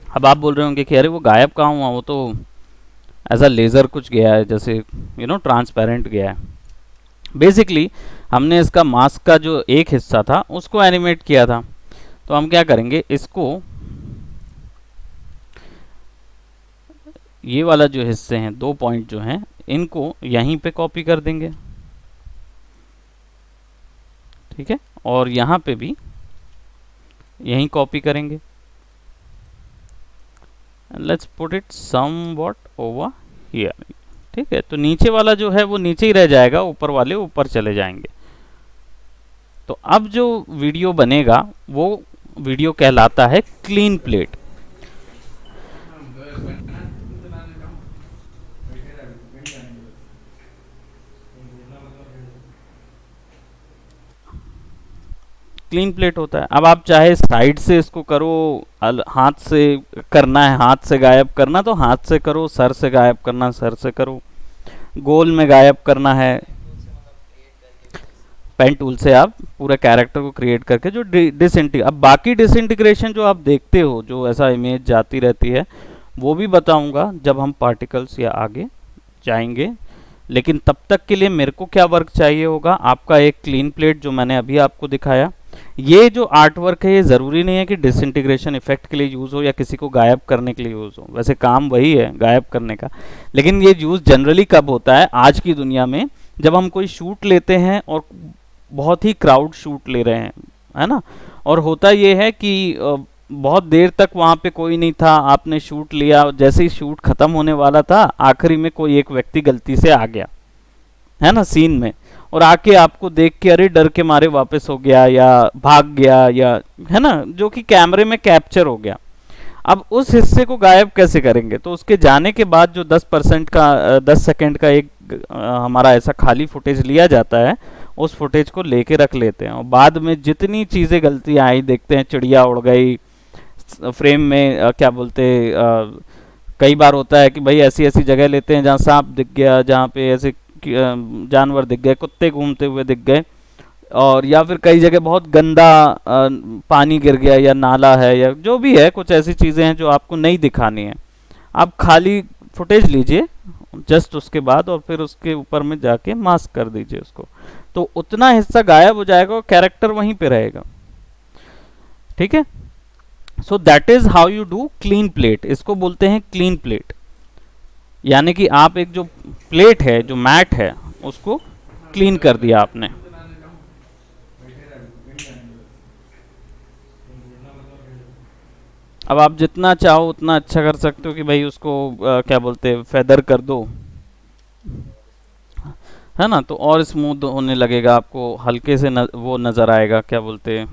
अब आप बोल रहे होंगे कि अरे वो गायब कहाँ हुआ, वो तो ऐसा लेज़र कुछ गया है जैसे ट्रांसपेरेंट गया है। बेसिकली हमने इसका मास्क का जो एक हिस्सा था उसको एनिमेट किया था। तो हम क्या करेंगे, इसको ये वाला जो हिस्से हैं, दो पॉइंट जो हैं, इनको यहीं पे कॉपी कर देंगे। ठीक है, और यहाँ पे भी यहीं कॉपी करेंगे। Let's put it somewhat over here. ठीक है, तो नीचे वाला जो है वो नीचे ही रह जाएगा, ऊपर वाले ऊपर चले जाएंगे। तो अब जो वीडियो बनेगा वो वीडियो कहलाता है क्लीन प्लेट। क्लीन प्लेट होता है। अब आप चाहे साइड से इसको करो, हाथ से करना है, हाथ से गायब करना तो हाथ से करो, सर से गायब करना सर से करो, गोल में गायब करना है पेन टूल से आप पूरे कैरेक्टर को क्रिएट करके जो अब बाकी डिसइंटीग्रेशन जो आप देखते हो, जो ऐसा इमेज जाती रहती है, वो भी बताऊंगा जब हम पार्टिकल्स या आगे जाएंगे। लेकिन तब तक के लिए मेरे को क्या वर्क चाहिए होगा, आपका एक क्लीन प्लेट जो मैंने अभी आपको दिखाया। ये जो आर्ट वर्क है ये ज़रूरी नहीं है कि डिसइंटीग्रेशन इफेक्ट के लिए यूज़ हो या किसी को गायब करने के लिए यूज़ हो, वैसे काम वही है गायब करने का। लेकिन ये यूज़ जनरली कब होता है आज की दुनिया में, जब हम कोई शूट लेते हैं और बहुत ही क्राउड शूट ले रहे हैं, है ना, और होता ये है कि बहुत देर तक वहाँ पे कोई नहीं था, आपने शूट लिया, जैसे ही शूट ख़त्म होने वाला था आखिरी में कोई एक व्यक्ति गलती से आ गया, है ना, सीन में, और आके आपको देख के अरे डर के मारे वापस हो गया या भाग गया, या है ना, जो कि कैमरे में कैप्चर हो गया। अब उस हिस्से को गायब कैसे करेंगे, तो उसके जाने के बाद जो 10% का 10 सेकंड का एक हमारा ऐसा खाली फुटेज लिया जाता है, उस फुटेज को लेके रख लेते हैं और बाद में जितनी चीज़ें गलतियाँ आई देखते हैं, चिड़िया उड़ गई फ्रेम में, क्या बोलते, कई बार होता है कि भाई ऐसी ऐसी जगह लेते हैं जहाँ सांप दिख गया, जहाँ पे ऐसे जानवर दिख गए, कुत्ते घूमते हुए दिख गए, और या फिर कई जगह बहुत गंदा पानी गिर गया या नाला है या जो भी है, कुछ ऐसी चीज़ें हैं जो आपको नहीं दिखानी है। आप खाली फुटेज लीजिए जस्ट उसके बाद और फिर उसके ऊपर में जाके मास्क कर दीजिए उसको, तो उतना हिस्सा गायब हो जाएगा और कैरेक्टर वहीं पे रहेगा। ठीक है, so that is how you do clean plate. इसको बोलते हैं क्लीन प्लेट, यानी कि आप एक जो प्लेट है, जो मैट है, उसको क्लीन कर दिया आपने। अब आप जितना चाहो उतना अच्छा कर सकते हो कि भाई उसको क्या बोलते, फेदर कर दो, है ना, तो और स्मूथ होने लगेगा, आपको हल्के से वो नज़र आएगा, क्या बोलते,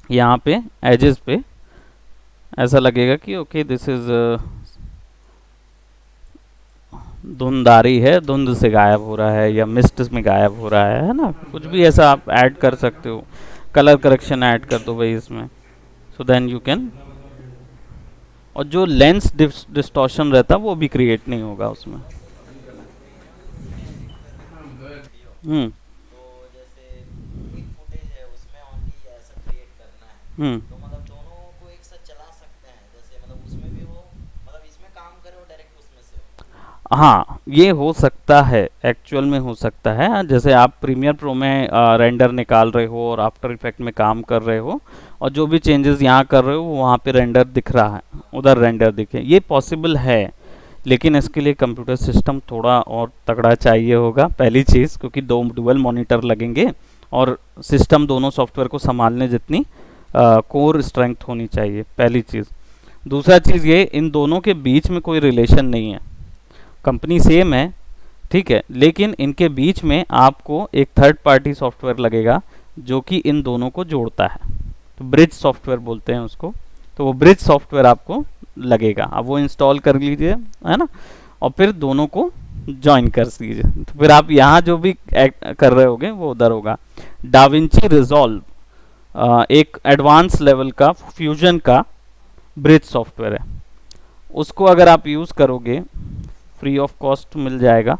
यहाँ पे एजेस पे ऐसा लगेगा कि ओके दिस इज धुंधारी है, धुंध से गायब हो रहा है या मिस्ट में गायब हो रहा है ना, कुछ भी ऐसा आप ऐड कर सकते हो, कलर करेक्शन ऐड कर दो भाई इसमें, सो देन यू कैन, और जो लेंस डिस्टॉर्शन रहता है वो भी क्रिएट नहीं होगा उसमें। हम्म। हम्म। हाँ, ये हो सकता है, एक्चुअल में हो सकता है। जैसे आप प्रीमियर प्रो में रेंडर निकाल रहे हो और आफ्टर इफेक्ट में काम कर रहे हो, और जो भी चेंजेस यहाँ कर रहे हो वो वहाँ पे रेंडर दिख रहा है, उधर रेंडर दिखे, ये पॉसिबल है। लेकिन इसके लिए कंप्यूटर सिस्टम थोड़ा और तगड़ा चाहिए होगा, पहली चीज़, क्योंकि दो डुअल मॉनिटर लगेंगे और सिस्टम दोनों सॉफ्टवेयर को संभालने जितनी कोर स्ट्रेंथ होनी चाहिए, पहली चीज़। दूसरा चीज़ ये, इन दोनों के बीच में कोई रिलेशन नहीं है, कंपनी सेम है, ठीक है, लेकिन इनके बीच में आपको एक थर्ड पार्टी सॉफ्टवेयर लगेगा जो कि इन दोनों को जोड़ता है, तो ब्रिज सॉफ्टवेयर बोलते हैं उसको। तो वो ब्रिज सॉफ्टवेयर आपको लगेगा, अब वो इंस्टॉल कर लीजिए, है ना, और फिर दोनों को ज्वाइन कर दीजिए, तो फिर आप यहाँ जो भी कर रहे होगे वो उधर होगा। डाविंची रिजॉल्व एक एडवांस लेवल का फ्यूजन का ब्रिज सॉफ्टवेयर है, उसको अगर आप यूज़ करोगे फ्री ऑफ कॉस्ट मिल जाएगा।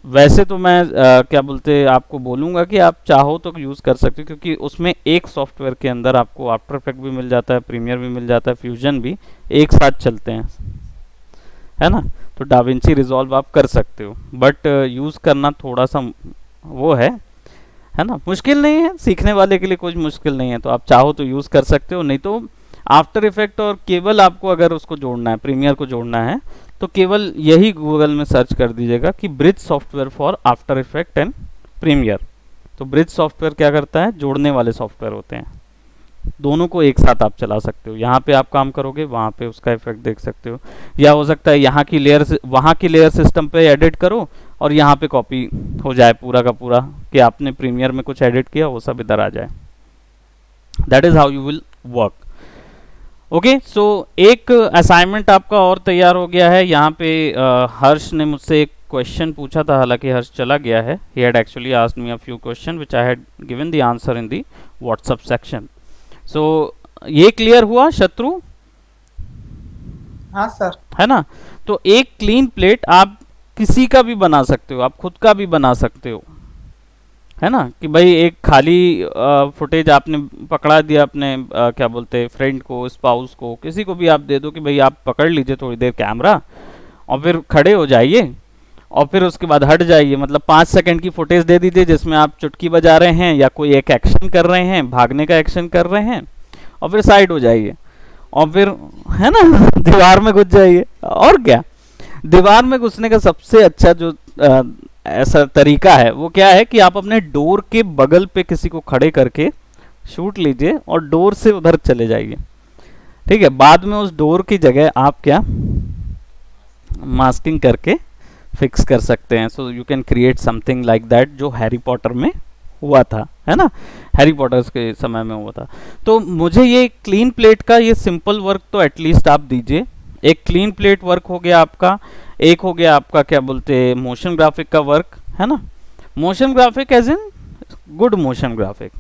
वैसे तो मैं क्या बोलते आपको बोलूँगा कि आप चाहो तो यूज़ कर सकते हो, क्योंकि उसमें एक सॉफ्टवेयर के अंदर आपको आफ्टर इफेक्ट भी मिल जाता है, प्रीमियर भी मिल जाता है, फ्यूजन भी एक साथ चलते हैं, है ना। तो डाविंची रिजॉल्व आप कर सकते हो, बट यूज़ करना थोड़ा सा वो है ना, मुश्किल नहीं है, सीखने वाले के लिए कुछ मुश्किल नहीं है, तो आप चाहो तो यूज़ कर सकते हो। नहीं तो आफ्टर इफेक्ट और केवल आपको अगर उसको जोड़ना है, प्रीमियर को जोड़ना है, तो केवल यही गूगल में सर्च कर दीजिएगा कि bridge software for after effect and premiere. तो ब्रिज सॉफ्टवेयर क्या करता है, जोड़ने वाले सॉफ्टवेयर होते हैं, दोनों को एक साथ आप चला सकते हो, यहाँ पे आप काम करोगे वहाँ पे उसका इफेक्ट देख सकते हो, या हो सकता है यहाँ की लेयर वहाँ की लेयर सिस्टम पे एडिट करो और यहाँ पे कॉपी हो जाए पूरा का पूरा, कि आपने प्रीमियर में कुछ एडिट किया वो सब इधर आ जाए। That is how you will work. Okay, so एक असाइनमेंट आपका और तैयार हो गया है। यहाँ पे हर्ष ने मुझसे एक क्वेश्चन पूछा था, हालांकि हर्ष चला गया है। He had actually asked me a few question which I had given the answer in the WhatsApp section. So ये क्लियर हुआ शत्रु? हाँ सर। है ना। तो एक क्लीन प्लेट आप किसी का भी बना सकते हो, आप खुद का भी बना सकते हो, है ना, कि भाई एक खाली फुटेज आपने पकड़ा दिया अपने क्या बोलते फ्रेंड को, स्पाउस को, किसी को भी आप दे दो कि भाई आप पकड़ लीजिए थोड़ी देर कैमरा और फिर खड़े हो जाइए और फिर उसके बाद हट जाइए, मतलब 5 सेकंड की फुटेज दे दीजिए जिसमें आप चुटकी बजा रहे हैं या कोई एक एक्शन कर रहे हैं, भागने का एक्शन कर रहे हैं, और फिर साइड हो जाइए और फिर, है ना, दीवार में घुस जाइए। और क्या, दीवार में घुसने का सबसे अच्छा जो ऐसा तरीका है वो क्या है कि आप अपने डोर के बगल पे किसी को खड़े करके शूट लीजिए और डोर से उधर चले जाइए, ठीक है। बाद में उस डोर की जगह आप क्या मास्किंग करके फिक्स कर सकते हैं। So you can create something like that, जो हैरी पॉटर में हुआ था, है ना, हैरी पॉटर के समय में हुआ था। तो मुझे ये क्लीन प्लेट का ये सिंपल वर्क तो एटलीस्ट आप दीजिए। एक क्लीन प्लेट वर्क हो गया आपका, एक हो गया आपका क्या बोलते मोशन ग्राफिक का वर्क, है ना। Motion graphic as in good motion graphic,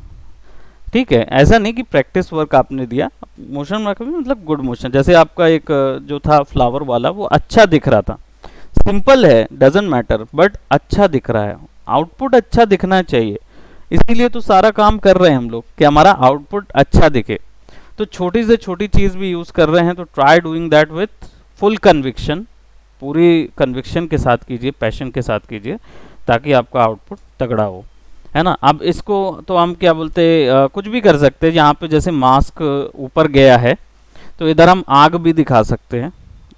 ठीक है, ऐसा नहीं कि प्रैक्टिस वर्क आपने दिया, मोशन ग्राफिक मतलब गुड मोशन। जैसे आपका एक जो था फ्लावर वाला, वो अच्छा दिख रहा था, सिंपल है, डजेंट मैटर, बट अच्छा दिख रहा है, आउटपुट अच्छा दिखना चाहिए, इसीलिए तो सारा काम कर रहे हैं हम लोग कि हमारा आउटपुट अच्छा दिखे। तो छोटी से छोटी चीज़ भी यूज़ कर रहे हैं, तो try doing that with full conviction, पूरी कन्विक्शन के साथ कीजिए, पैशन के साथ कीजिए, ताकि आपका आउटपुट तगड़ा हो, है ना। अब इसको तो हम क्या बोलते कुछ भी कर सकते हैं। यहाँ पे जैसे मास्क ऊपर गया है तो इधर हम आग भी दिखा सकते हैं,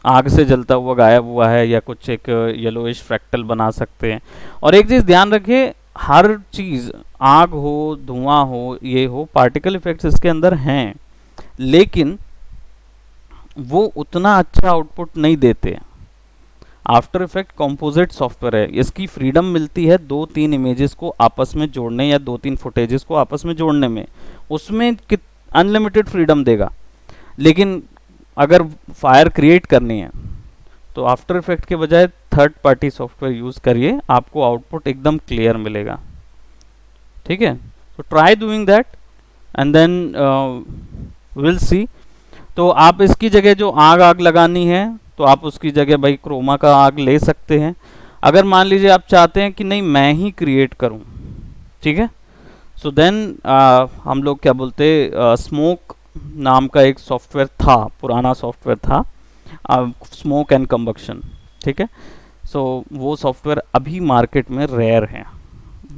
आग से जलता हुआ गायब हुआ है, या कुछ एक येलोइश फ्रैक्टल बना सकते हैं। और एक चीज़ ध्यान रखिए, हर चीज़, आग हो, धुआं हो, ये हो, पार्टिकल इफेक्ट्स इसके अंदर हैं, लेकिन वो उतना अच्छा आउटपुट नहीं देते। आफ्टर इफेक्ट कंपोजिट सॉफ्टवेयर है, इसकी फ्रीडम मिलती है 2-3 इमेजेस को आपस में जोड़ने या 2-3 फुटेजेस को आपस में जोड़ने में, उसमें अनलिमिटेड फ्रीडम देगा। लेकिन अगर फायर क्रिएट करनी है तो आफ्टर इफेक्ट के बजाय थर्ड पार्टी सॉफ्टवेयर यूज़ करिए, आपको आउटपुट एकदम क्लियर मिलेगा, ठीक है। तो try doing that and then will see. तो आप इसकी जगह जो आग आग लगानी है तो आप उसकी जगह भाई क्रोमा का आग ले सकते हैं। अगर मान लीजिए आप चाहते हैं कि नहीं मैं ही क्रिएट करूं, ठीक है, सो देन हम लोग क्या बोलते, स्मोक नाम का एक सॉफ्टवेयर था, पुराना सॉफ्टवेयर था, स्मोक एंड कंबक्शन, ठीक है। सो वो सॉफ्टवेयर अभी मार्केट में रेयर है,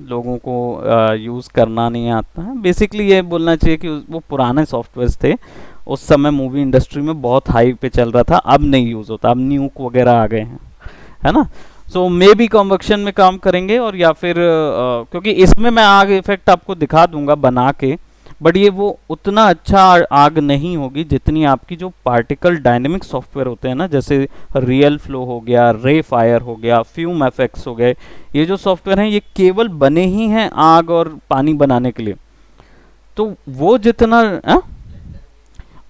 लोगों को यूज़ करना नहीं आता है। बेसिकली ये बोलना चाहिए कि वो पुराने सॉफ्टवेयर्स थे, उस समय मूवी इंडस्ट्री में बहुत हाई पे चल रहा था, अब नहीं यूज़ होता, अब न्यूक वगैरह आ गए हैं, है ना। सो मे बी कॉम्बक्शन में काम करेंगे, और या फिर क्योंकि इसमें मैं आग इफेक्ट आपको दिखा दूंगा बना के, बट ये वो उतना अच्छा आग नहीं होगी जितनी आपकी जो पार्टिकल डायनेमिक सॉफ्टवेयर होते हैं ना, जैसे रियल फ्लो हो गया, रे फायर हो गया, फ्यूम एफएक्स हो गए, ये जो सॉफ्टवेयर हैं ये केवल बने ही हैं आग और पानी बनाने के लिए। तो वो जितना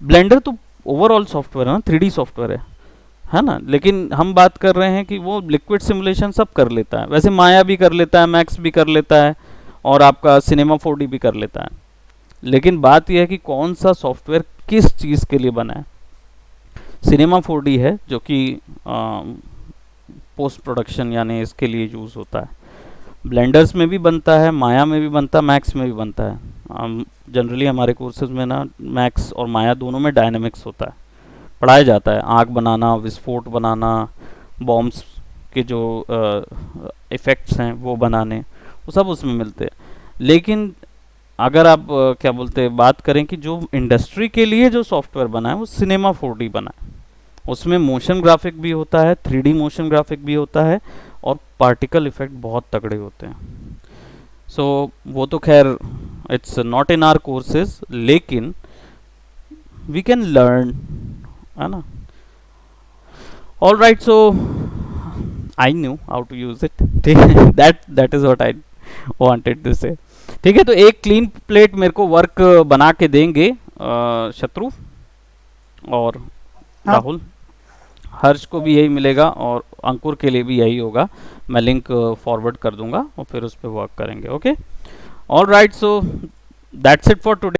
ब्लेंडर तो ओवरऑल सॉफ्टवेयर है ना, 3D सॉफ्टवेयर है ना, लेकिन हम बात कर रहे हैं कि वो लिक्विड सिमुलेशन सब कर लेता है, वैसे माया भी कर लेता है, मैक्स भी कर लेता है, और आपका सिनेमा 4D भी कर लेता है। लेकिन बात यह है कि कौन सा सॉफ्टवेयर किस चीज़ के लिए बना है। सिनेमा 4D है जो कि पोस्ट प्रोडक्शन यानी इसके लिए यूज़ होता है, ब्लेंडर्स में भी बनता है, माया में भी बनता है, मैक्स में भी बनता है। जनरली हमारे कोर्सेज में ना मैक्स और माया दोनों में डायनेमिक्स होता है, पढ़ाया जाता है, आग बनाना, विस्फोट बनाना, बॉम्ब्स के जो इफ़ेक्ट्स हैं वो बनाने, वो सब उसमें मिलते हैं। लेकिन अगर आप क्या बोलते हैं बात करें कि जो इंडस्ट्री के लिए जो सॉफ्टवेयर बना है वो सिनेमा 4D बना है, उसमें मोशन ग्राफिक भी होता है, 3D मोशन ग्राफिक भी होता है, और पार्टिकल इफेक्ट बहुत तगड़े होते हैं। सो वो तो खैर it's not in our courses, लेकिन वी कैन लर्न, है ना। All right, so I knew how to use it, ठीक है, that is what I wanted to say. ठीक है, तो एक क्लीन प्लेट मेरे को वर्क बना के देंगे शत्रु और हाँ राहुल, हर्ष को भी यही मिलेगा और अंकुर के लिए भी यही होगा। मैं लिंक फॉरवर्ड कर दूंगा और फिर उस पर वर्क करेंगे। Okay, all right, so that's it for today.